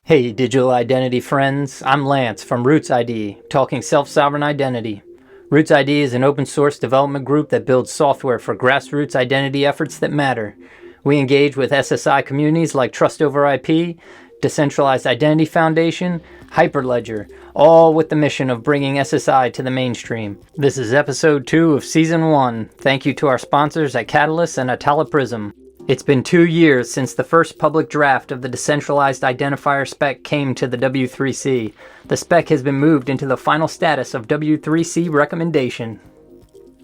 Hey digital identity friends, I'm Lance from RootsID, talking self-sovereign identity. RootsID is an open source development group that builds software for grassroots identity efforts that matter. We engage with SSI communities like Trust over IP, Decentralized Identity Foundation, Hyperledger, all with the mission of bringing SSI to the mainstream. This is episode 2 of season 1. Thank you to our sponsors at Catalyst and Atala Prism. It's been 2 years since the first public draft of the decentralized identifier spec came to the W3C. The spec has been moved into the final status of W3C recommendation.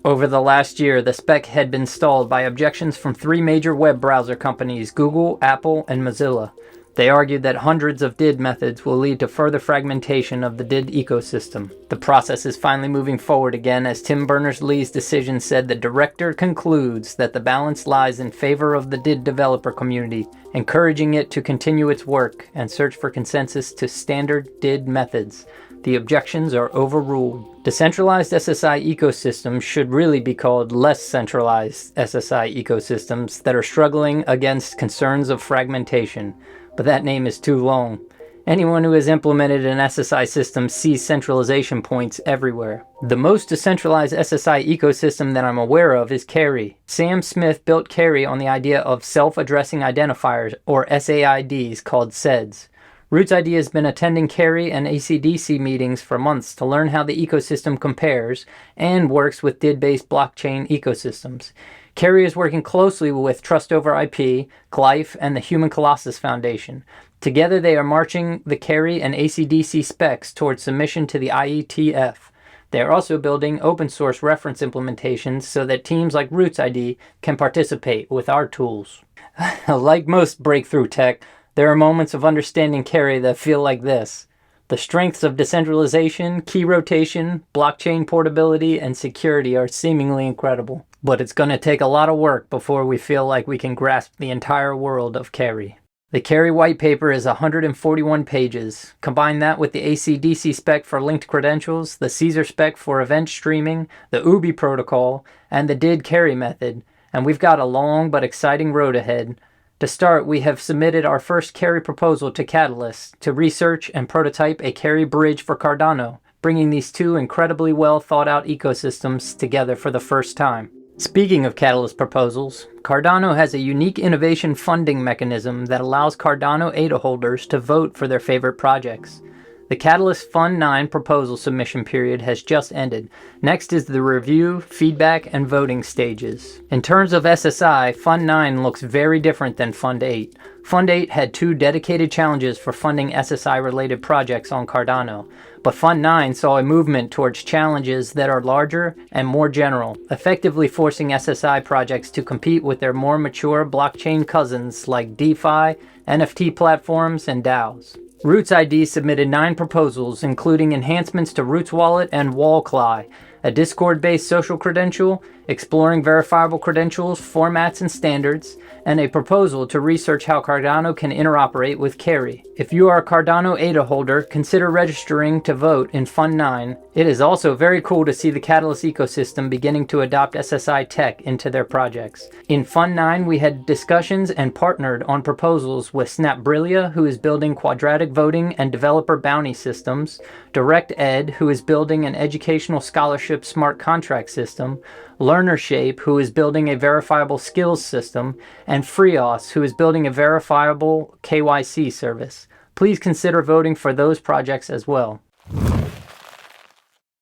Over the last year, the spec had been stalled by objections from 3 major web browser companies, Google, Apple, and Mozilla. They argued that hundreds of DID methods will lead to further fragmentation of the DID ecosystem. The process is finally moving forward again as Tim Berners-Lee's decision said the director concludes that the balance lies in favor of the DID developer community, encouraging it to continue its work and search for consensus to standard DID methods. The objections are overruled. Decentralized SSI ecosystems should really be called less centralized SSI ecosystems that are struggling against concerns of fragmentation. But that name is too long. Anyone who has implemented an SSI system sees centralization points everywhere. The most decentralized SSI ecosystem that I'm aware of is KERI. Sam Smith built KERI on the idea of self-addressing identifiers, or SAIDs, called SEDs. RootsID has been attending KERI and AC/DC meetings for months to learn how the ecosystem compares and works with DID-based blockchain ecosystems. KERI is working closely with Trust over IP, Glyph, and the Human Colossus Foundation. Together they are marching the KERI and AC/DC specs towards submission to the IETF. They are also building open source reference implementations so that teams like RootsID can participate with our tools. Like most breakthrough tech, there are moments of understanding KERI that feel like this. The strengths of decentralization, key rotation, blockchain portability, and security are seemingly incredible. But it's going to take a lot of work before we feel like we can grasp the entire world of KERI. The KERI white paper is 141 pages. Combine that with the AC/DC spec for linked credentials, the Caesar spec for event streaming, the UBI protocol, and the DID KERI method, and we've got a long but exciting road ahead. To start, we have submitted our first KERI proposal to Catalyst to research and prototype a KERI bridge for Cardano, bringing these two incredibly well thought out ecosystems together for the first time. Speaking of Catalyst proposals, Cardano has a unique innovation funding mechanism that allows Cardano ADA holders to vote for their favorite projects. The Catalyst Fund 9 proposal submission period has just ended. Next is the review, feedback, and voting stages. In terms of SSI, Fund 9 looks very different than Fund 8. Fund 8 had 2 dedicated challenges for funding SSI-related projects on Cardano, but Fund 9 saw a movement towards challenges that are larger and more general, effectively forcing SSI projects to compete with their more mature blockchain cousins like DeFi, NFT platforms, and DAOs. RootsID submitted 9 proposals, including enhancements to Roots Wallet and WallCly, a Discord-based social credential, exploring verifiable credentials, formats, and standards, and a proposal to research how Cardano can interoperate with KERI. If you are a Cardano ADA holder, consider registering to vote in Fund 9. It is also very cool to see the Catalyst ecosystem beginning to adopt SSI tech into their projects. In Fund 9, we had discussions and partnered on proposals with SnapBrillia, who is building quadratic voting and developer bounty systems, DirectEd, who is building an educational scholarship smart contract system, LearnerShape, who is building a verifiable skills system, and Freos, who is building a verifiable KYC service. Please consider voting for those projects as well.